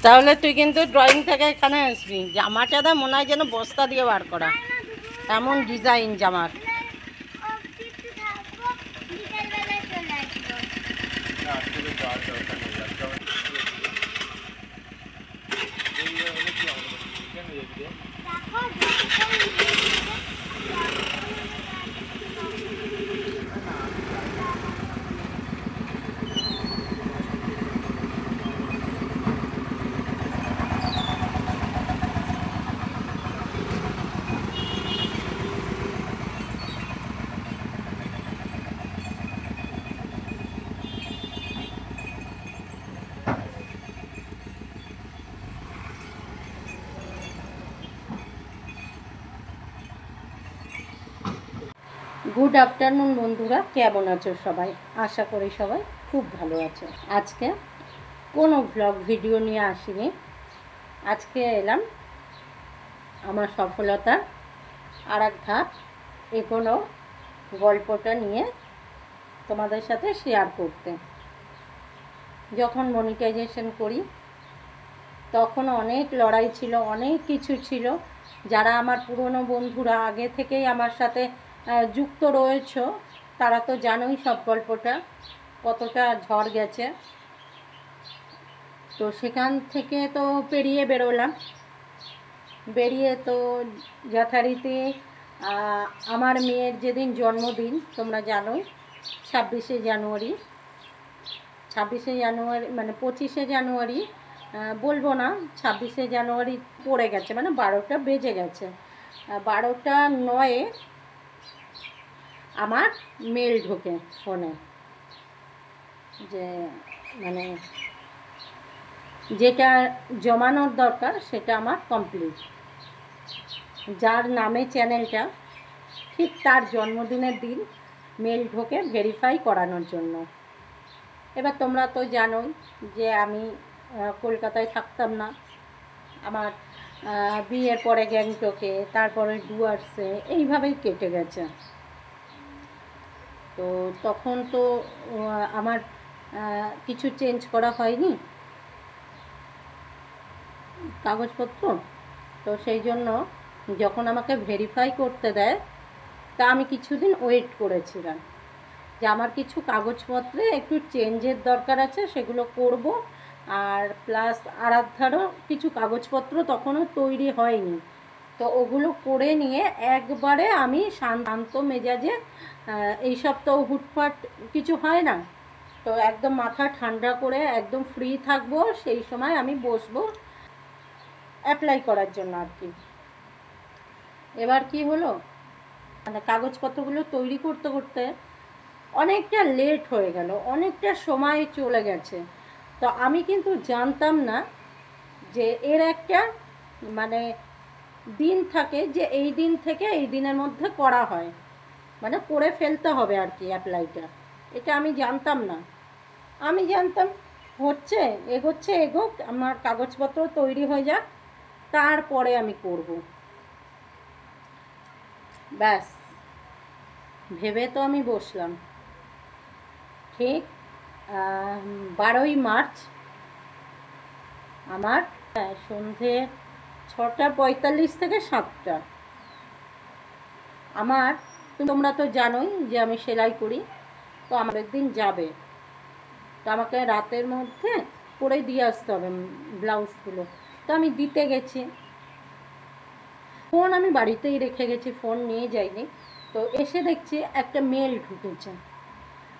তাহলে তুই কিন্তু ড্রয়িং থেকে এখানে আসবি। জামাটা মনে হয় যেন বস্তা দিয়ে বার করা, এমন ডিজাইন জামার। গুড আফটারনুন বন্ধুরা, কেমন আছো সবাই? আশা করি সবাই খুব ভালো আছো। আজকে কোনো ভ্লগ ভিডিও নিয়ে আসিনি। আজকে এলাম আমার সফলতার আর এক ধাপ এগোনো গল্পটা নিয়ে তোমাদের সাথে শেয়ার করতে। যখন মনিটাইজেশন করি তখন অনেক লড়াই ছিল, অনেক কিছু ছিল। যারা আমার পুরনো বন্ধুরা আগে থেকেই আমার সাথে যুক্ত রয়েছে তারা তো জানোই সব গল্পটা কতটা ঝড় গেছে। তো সেখান থেকে তো বেরোলাম, বেরিয়ে তো যথারীতি আমার মেয়ের যেদিন জন্মদিন তোমরা জানোই, 26শে জানুয়ারি মানে 25শে জানুয়ারি, বলবো না 26শে জানুয়ারি পড়ে গেছে, মানে 12টা বেজে গেছে। 12টা 9-এ আমার মেল ঢোকে ফোনে যে মানে যেটা জমানোর দরকার সেটা আমার কমপ্লিট। যার নামে চ্যানেলটা ঠিক তার জন্মদিনের দিন মেল ঢোকে ভেরিফাই করানোর জন্য। এবার তোমরা তো জানোই যে আমি কলকাতায় থাকতাম না, আমার বিয়ের পরে গ্যাংটকে, তারপরে ডুয়ার্সে, এইভাবেই কেটে গেছে। তো তখন তো আমার কিছু চেঞ্জ করা হয়নি কাগজপত্র। তো সেই জন্য যখন আমাকে ভেরিফাই করতে দেয় তা আমি কিছুদিন ওয়েট করেছিলাম যে আমার কিছু কাগজপত্রে একটু চেঞ্জের দরকার আছে, সেগুলো করব। আর প্লাস আরাধ্যারও কিছু কাগজপত্র তখনও তৈরি হয়নি, তো ওগুলো করে নিয়ে একবারে আমি শান্ত মেজাজে, এইসব তো হুটফাট কিছু হয় না, তো একদম মাথা ঠান্ডা করে একদম ফ্রি থাকবো, সেই সময় আমি বসবো অ্যাপ্লাই করার জন্য আর কি। এবার কি হলো, মানে কাগজপত্রগুলো তৈরি করতে করতে অনেকটা লেট হয়ে গেল, অনেকটা সময় চলে গেছে। তো আমি কিন্তু জানতাম না যে এর একটা মানে দিন থাকে, যে এই দিন থেকে এই দিনের মধ্যে করা হয়, মানে করে ফেলতে হবে আর কি অ্যাপ্লাইটা। এটা আমি জানতাম না। আমি জানতাম হচ্ছে এগোচ্ছে, এগোক, আমার কাগজপত্র তৈরি হয়ে যাক, তারপরে আমি করব। ব্যাস ভেবে তো আমি বসলাম। ঠিক 12ই মার্চ আমার সন্ধে 6:45 থেকে 7টা আমার, তোমরা তো জানোই যে আমি সেলাই করি, তো আমার একদিন যাবে, তো আমাকে রাতের মধ্যে করে দিয়ে আসতে হবে ব্লাউজগুলো। তো আমি দিতে গেছি, ফোন আমি বাড়িতেই রেখে গেছি, ফোন নিয়ে যাইনি। তো এসে দেখছি একটা মেল ঢুকেছে,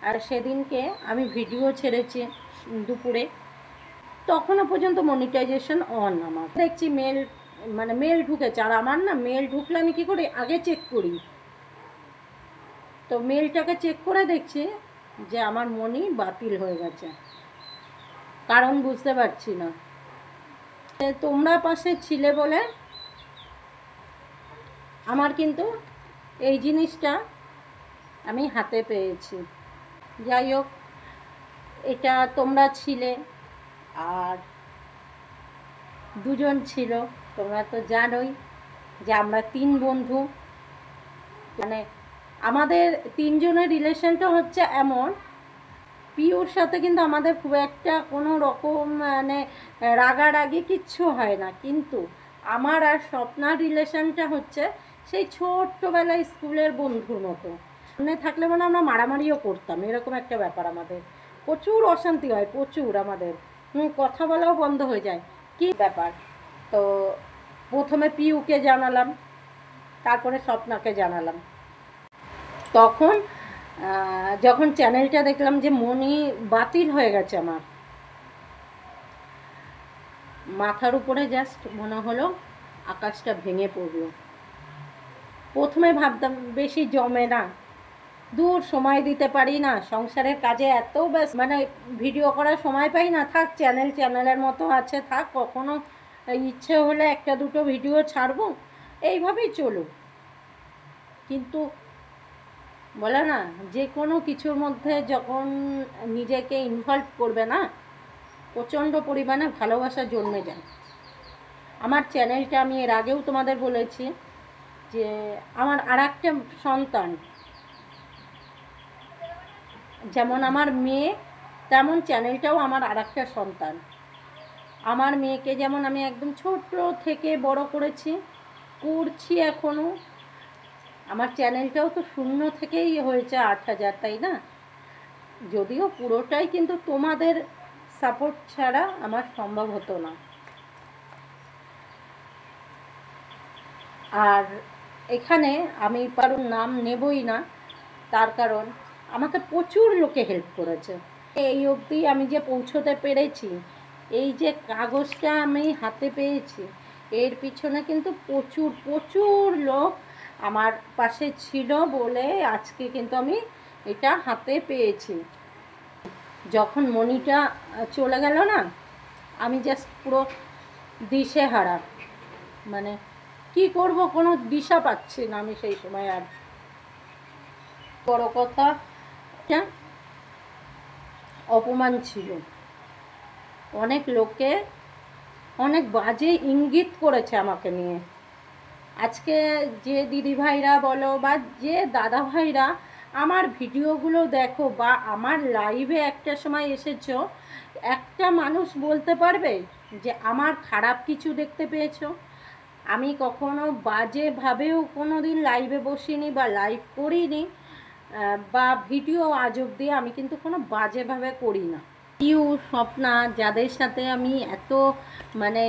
আর সেদিনকে আমি ভিডিও ছেড়েছি দুপুরে, তখনও পর্যন্ত মনিটাইজেশন অন। আমার দেখছি মেল, মানে মেল ঢুকেছে, আর আমার না মেল ঢুকলে আমি কী করি আগে চেক করি। তো মেলটাকে চেক করে দেখছি যে আমার মনি বাতিল হয়ে গেছে, কারণ বুঝতে পারছি না। তোমরা পাশে ছিলে বলে আমার কিন্তু এই জিনিসটা আমি হাতে পেয়েছি। যাই হোক, এটা তোমরা ছিলে, আর দুজন ছিল, তোমরা তো জানোই যে আমরা 3 বন্ধু, মানে আমাদের 3 জনের রিলেশনটা হচ্ছে এমন পিওর সাথে কিন্তু আমাদের খুব একটা কোনো রকম মানে রাগারাগি কিচ্ছু হয় না, কিন্তু আমার আর স্বপ্নার রিলেশনটা হচ্ছে সেই ছোট্টবেলায় স্কুলের বন্ধুর মতো। সামনে থাকলে মানে আমরা মারামারিও করতাম, এরকম একটা ব্যাপার। আমাদের প্রচুর অশান্তি হয়, প্রচুর। আমাদের কথা বলাও বন্ধ হয়ে যায়, কি ব্যাপার। তো প্রথমে পিউকে জানালাম, তারপরে স্বপ্নাকে জানালাম। তখন যখন চ্যানেলটা দেখলাম যে মনি বাতিল হয়ে গেছে, আমার মাথার উপরে জাস্ট মনে হলো আকাশটা ভেঙে পড়লো। প্রথমে ভাবতাম বেশি জমে না, দূর সময় দিতে পারি না, সংসারের কাজে এত ব্যস্ত, মানে ভিডিও করার সময় পাই না, থাক চ্যানেলের মতো আছে, থাক, কখনো ইচ্ছে হলে একটা দুটো ভিডিও ছাড়বো, এইভাবেই চলুক। কিন্তু বলে না, যে কোনো কিছুর মধ্যে যখন নিজেকে ইনভলভ করবে না, প্রচণ্ড পরিমাণে ভালোবাসা জন্মে যায়। আমার চ্যানেলটা আমি এর আগেও তোমাদের বলেছি যে আমার আর একটা সন্তান, যেমন আমার মেয়ে তেমন চ্যানেলটাও আমার আর একটা সন্তান। আমার মেয়েকে যেমন আমি একদম ছোট থেকে বড় করেছি, করছি এখনও। আমার চ্যানেলটাও তো শূন্য থেকেই হয়েছে 8,000, তাই না? যদিও পুরোটাই কিন্তু তোমাদের সাপোর্ট ছাড়া আমার সম্ভব হতো না। আর এখানে আমি কারোর নাম নেবই না, তার কারণ আমাকে প্রচুর লোকে হেল্প করেছে। এই অবধি আমি যে পৌঁছতে পেরেছি, এই যে কাগজটা আমি হাতে পেয়েছি, এর পিছনে কিন্তু প্রচুর প্রচুর লোক আমার পাশে ছিল বলে আজকে কিন্তু আমি এটা হাতে পেয়েছি। যখন মনিটা চলে গেল না, আমি জাস্ট পুরো দিশেহারা, মানে কি করব কোনো দিশা পাচ্ছি না আমি সেই সময়। আর বড় কথা, অপমান ছিল। অনেক লোকে অনেক বাজে ইঙ্গিত করেছে আমাকে নিয়ে। আজকে যে দিদিভাইরা বলো বা যে দাদা ভাইরা আমার ভিডিওগুলো দেখো বা আমার লাইভে একটা সময় এসেছো, একটা মানুষ বলতে পারবে যে আমার খারাপ কিছু দেখতে পেয়েছো? আমি কখনো বাজেভাবেও কোনো দিন লাইভে বসিনি বা লাইভ করিনি, বা ভিডিও আজ অবধি আমি কিন্তু কোনো বাজেভাবে করি না। পিউ, স্বপ্না, যাদের সাথে আমি এত মানে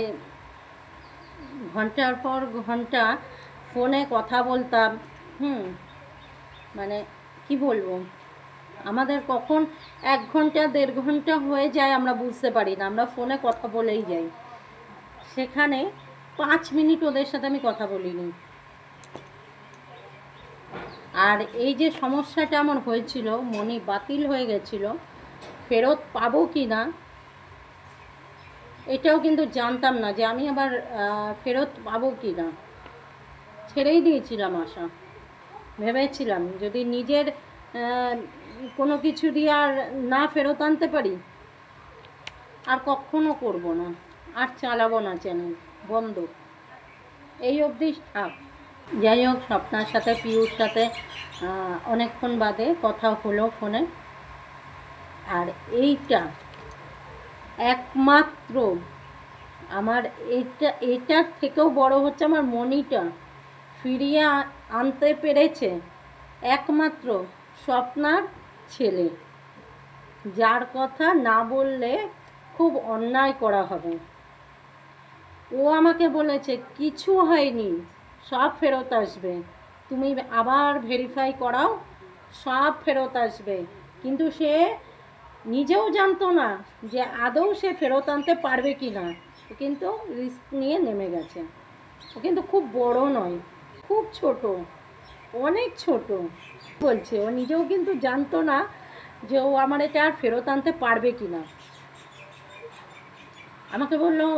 ঘন্টার পর ঘন্টা ফোনে কথা বলতাম, মানে কি বলবো, আমাদের কখন 1 ঘন্টা 1.5 ঘন্টা হয়ে যায় আমরা বুঝতে পারি না, আমরা ফোনে কথা বলেই যাই। সেখানে 5 মিনিট ওদের সাথে আমি কথা বলিনি। আর এই যে সমস্যাটা আমার হয়েছিল, মনি বাতিল হয়ে গেছিল, ফেরত পাবো কি না এটাও কিন্তু জানতাম না, যে আমি আবার ফেরত পাবো কি না। ছেড়েই দিয়েছিলাম আশা, ভেবেছিলাম যদি নিজের কোনো কিছু দিয়ে আর না ফেরত আনতে পারি, আর কখনো করব না, আর চালাবো না, চ্যানেল বন্ধ, এই অবধি থাক। যাই হোক, স্বপ্নার সাথে পিউর সাথে অনেকক্ষণ বাদে কথা হলো ফোনে। আর এইটা একমাত্র আমার, এটার থেকেও বড় হচ্ছে আমার মনিটা ফিরিয়ে আনতে পেরেছে একমাত্র স্বপ্নার ছেলে, যার কথা না বললে খুব অন্যায় করা হবে। ও আমাকে বলেছে কিছু হয়নি, সব ফেরত আসবে, তুমি আবার ভেরিফাই করাও, সব ফেরত আসবে। কিন্তু সে নিজেও জানতো না যে আদৌ সে ফেরত আনতে পারবে কি না। ও কিন্তু রিস্ক নিয়ে নেমে গেছে। ও কিন্তু খুব বড় নয়, খুব ছোট, অনেক ছোট। বলছে ও নিজেও কিন্তু জানতো না যে ও আমার এটা আর ফেরত আনতে পারবে কি না। আমাকে বললো,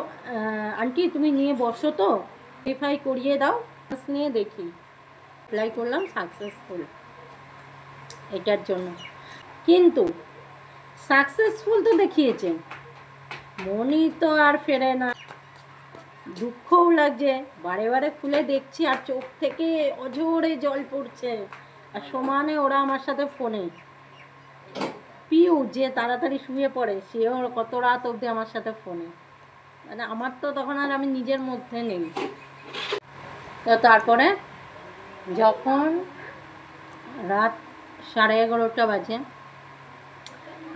আন্টি তুমি নিয়ে বসো, তো ভেরিফাই করিয়ে দাও, নিয়ে দেখি। অ্যাপ্লাই করলাম, সাকসেসফুল এটার জন্য। কিন্তু সাকসেসফুল তো দেখিয়েছে, মনই তো আর ফেরে না। দুঃখও লাগছে, বারে বারে খুলে দেখছি আর চোখ থেকে অঝোরে জল পড়ছে, আর সমানে ওরা আমার সাথে ফোনে। পিউ যে তাড়াতাড়ি শুয়ে পড়ে সেও কত রাত অবধি আমার সাথে ফোনে, মানে আমার তো তখন আর আমি নিজের মধ্যে নেই। তো তারপরে যখন রাত 11:30 বাজে,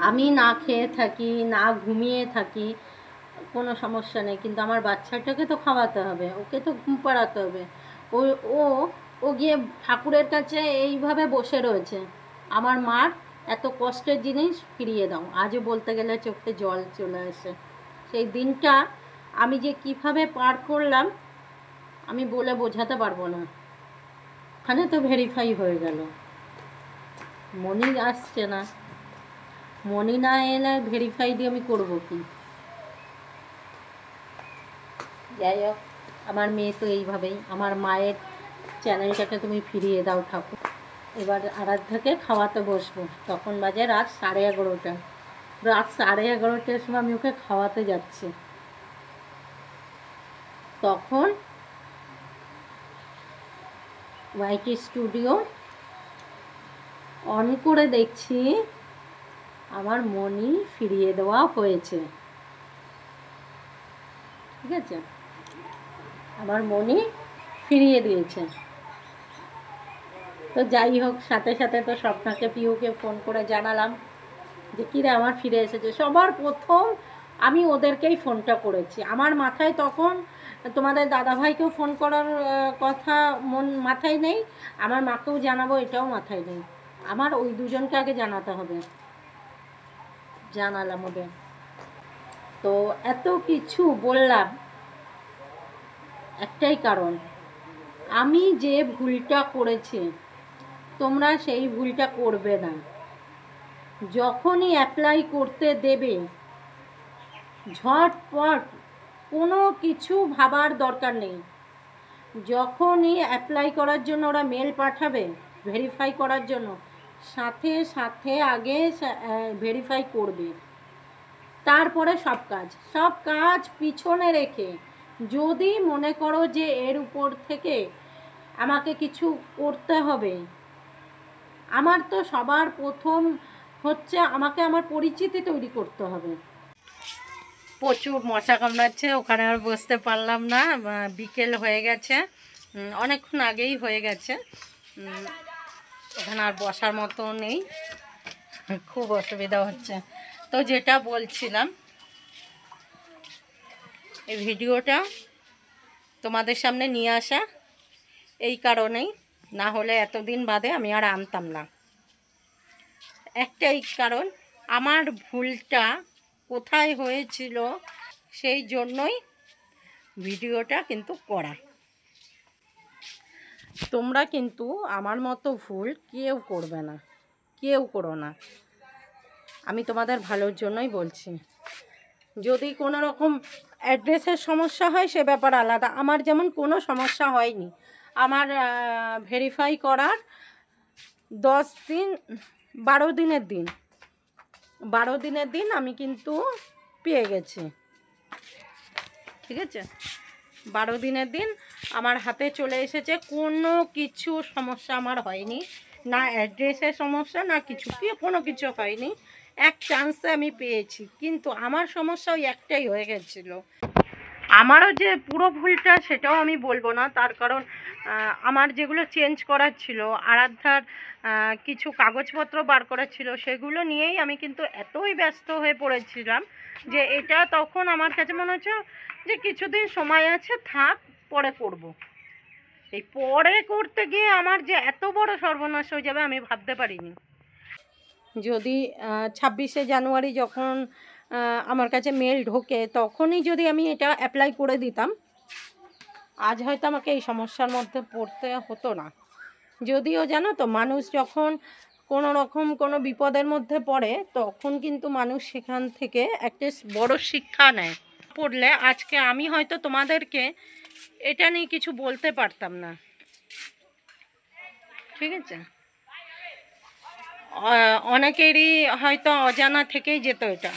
আমি না খেয়ে থাকি, না ঘুমিয়ে থাকি, কোনো সমস্যা নেই, কিন্তু আমার বাচ্চাটাকে তো খাওয়াতে হবে, ওকে তো ঘুম পাড়াতে হবে। ও ও ও গিয়ে ঠাকুরের কাছে এইভাবে বসে রয়েছে, আমার মার এত কষ্টের জিনিস ফিরিয়ে দাও। আজও বলতে গেলে চোখে জল চলে আসে। সেই দিনটা আমি যে কিভাবে পার করলাম আমি বলে বোঝাতে পারবো না। ওখানে তো ভেরিফাই হয়ে গেল, মনি আসছে না, মনি না এলে ভেরিফাই দিয়ে আমি করবো কি? যাই হোক, আমার মেয়ে তো এইভাবেই, আমার মায়ের চ্যানেলটাকে তুমি ফিরিয়ে দাও ঠাকুর। এবার আরাধ্যাকে খাওয়াতে বসবো, তখন বাজে রাত 11:30। রাত 11:30টার সময় আমি ওকে খাওয়াতে যাচ্ছি, তখন ওয়াইটি স্টুডিও অন করে দেখছি আমার মনি ফিরিয়ে দেওয়া হয়েছে। ঠিক আছে, আমার মনি ফিরিয়ে দিয়েছে। তো যাই হোক, সাথে সাথে তো স্বপ্নাকে পিউকে ফোন করে জানালাম যে কিরে আমার ফিরে এসেছে। সবার প্রথম আমি ওদেরকেই ফোনটা করেছি, আমার মাথায় তখন তোমাদের দাদাভাইকেও ফোন করার কথা মাথায় নেই, আমার মাকেও জানাবো এটাও মাথায় নেই, আমার ওই দুজনকে আগে জানাতে হবে। জানালাম ওদের। তো এত কিছু বললাম একটাই কারণ, আমি যে ভুলটা করেছি তোমরা সেই ভুলটা করবে না। যখনই অ্যাপ্লাই করতে দেবে ঝটপট কোনো কিছু ভাবার দরকার নেই। যখনই অ্যাপ্লাই করার জন্য ওরা মেল পাঠাবে ভেরিফাই করার জন্য, সাথে সাথে আগে ভেরিফাই করবে, তারপরে সব কাজ পিছনে রেখে যদি মনে করো যে এর উপর থেকে আমাকে কিছু করতে হবে, আমার তো সবার প্রথম হচ্ছে আমাকে আমার পরিচিতি তৈরি করতে হবে। প্রচুর মশা কামড়াচ্ছে, ওখানে আর বসতে পারলাম না, বিকেল হয়ে গেছে, অনেকক্ষণ আগেই হয়ে গেছে, ওখানে আর বসার মতো নেই, খুব অসুবিধা হচ্ছে। তো যেটা বলছিলাম, এই ভিডিওটা তোমাদের সামনে নিয়ে আসা এই কারণেই, না হলে এতদিন বাদে আমি আর আনতাম না। একটাই কারণ, আমার ভুলটা কোথায় হয়েছিল সেই জন্যই ভিডিওটা কিন্তু করা। তোমরা কিন্তু আমার মতো ভুল কেউ করবে না, কেউ করো না, আমি তোমাদের ভালোর জন্যই বলছি। যদি কোনো রকম অ্যাড্রেসের সমস্যা হয় সে ব্যাপার আলাদা, আমার যেমন কোনো সমস্যা হয়নি। আমার ভেরিফাই করার 12 দিনের দিন আমি কিন্তু পেয়ে গেছি। ঠিক আছে, 12 দিনের দিন আমার হাতে চলে এসেছে, কোনো কিছু সমস্যা আমার হয়নি, না অ্যাড্রেসের সমস্যা না কিছু, কোনো কিছু হয়নি, এক চান্সে আমি পেয়েছি। কিন্তু আমার সমস্যা ওই একটাই হয়ে গেছিলো। আমারও যে পুরো ভুলটা সেটাও আমি বলবো না, তার কারণ আমার যেগুলো চেঞ্জ করার ছিল, আরাধ্যার কিছু কাগজপত্র বার করার ছিল, সেগুলো নিয়েই আমি কিন্তু এতই ব্যস্ত হয়ে পড়েছিলাম যে এটা তখন আমার কাছে মনে হচ্ছে যে কিছুদিন সময় আছে, থাক পরে করব। এই পরে করতে গিয়ে আমার যে এত বড় সর্বনাশ হয়ে যাবে আমি ভাবতে পারিনি। যদি 26শে জানুয়ারি যখন আমার কাছে মেল ঢোকে তখনই যদি আমি এটা অ্যাপ্লাই করে দিতাম, আজ হয়তো আমাকে এই সমস্যার মধ্যে পড়তে হতো না। যদিও জানো তো, মানুষ যখন কোনো রকম কোনো বিপদের মধ্যে পড়ে তখন কিন্তু মানুষ সেখান থেকে একটা বড় শিক্ষা নেয়। পড়লে আজকে আমি হয়তো তোমাদেরকে এটা নিয়ে কিছু বলতে পারতাম না। ঠিক আছে, অনেকেরই হয়তো অজানা থেকেই যেত এটা।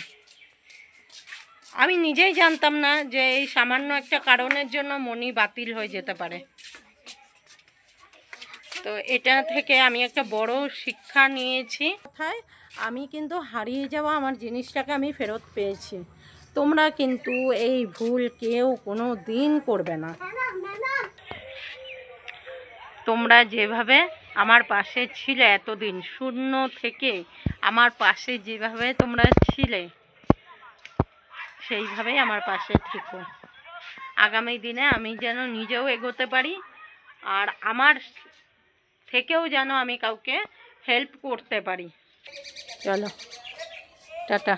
আমি নিজেই জানতাম না যে এই সামান্য একটা কারণের জন্য মনি বাতিল হয়ে যেতে পারে। তো এটা থেকে আমি একটা বড় শিক্ষা নিয়েছি। কোথায় আমি কিন্তু হারিয়ে যাওয়া আমার জিনিসটাকে আমি ফেরত পেয়েছি। তোমরা কিন্তু এই ভুল কেউ কোনো দিন করবে না। তোমরা যেভাবে আমার পাশে ছিলে এতদিন, শূন্য থেকে আমার পাশে যেভাবে তোমরা ছিলে সেইভাবেই আমার পাশে থেকো। আগামী দিনে আমি যেন নিজেও এগোতে পারি, আর আমার থেকেও যেন আমি কাউকে হেল্প করতে পারি। চলো, টাটা।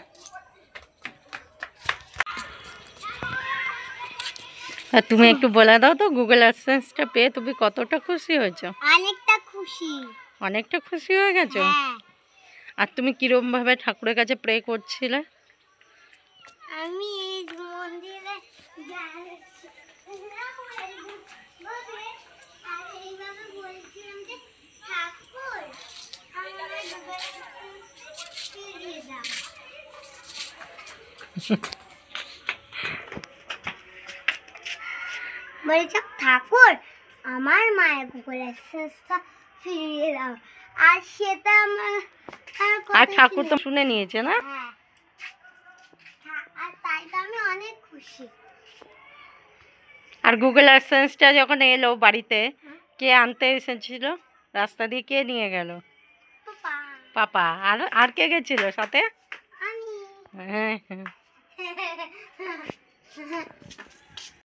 আর তুমি একটু বলে দাও তো, গুগল অ্যাডসেন্সটা পেয়ে তুমি কতটা খুশি হয়েছো? অনেকটা খুশি। অনেকটা খুশি হয়ে গেছো? হ্যাঁ। আর তুমি কিরমভাবে ঠাকুরের কাছে প্রে করছিলে? আমি এই মন্দিরে এইভাবে বলছিলাম যে ঠাকুর আমার ফিরিয়ে দাও। বলছি ঠাকুর আমার মায়ের গুগল অ্যাক্সেসটা ফিরিয়ে দাও, আর সেটা আমার আর ঠাকুর তো শুনে নিয়েছে না? হ্যাঁ, আর তাই তো আমি অনেক খুশি। আর গুগল অ্যাডসেন্সটা যখন এলো বাড়িতে, কে আনতে এসেছিল? রাস্তা দিয়ে কে নিয়ে গেল? পাপা। পাপা। আর আর কে গেছিল সাথে? আমি। হ্যাঁ হ্যাঁ।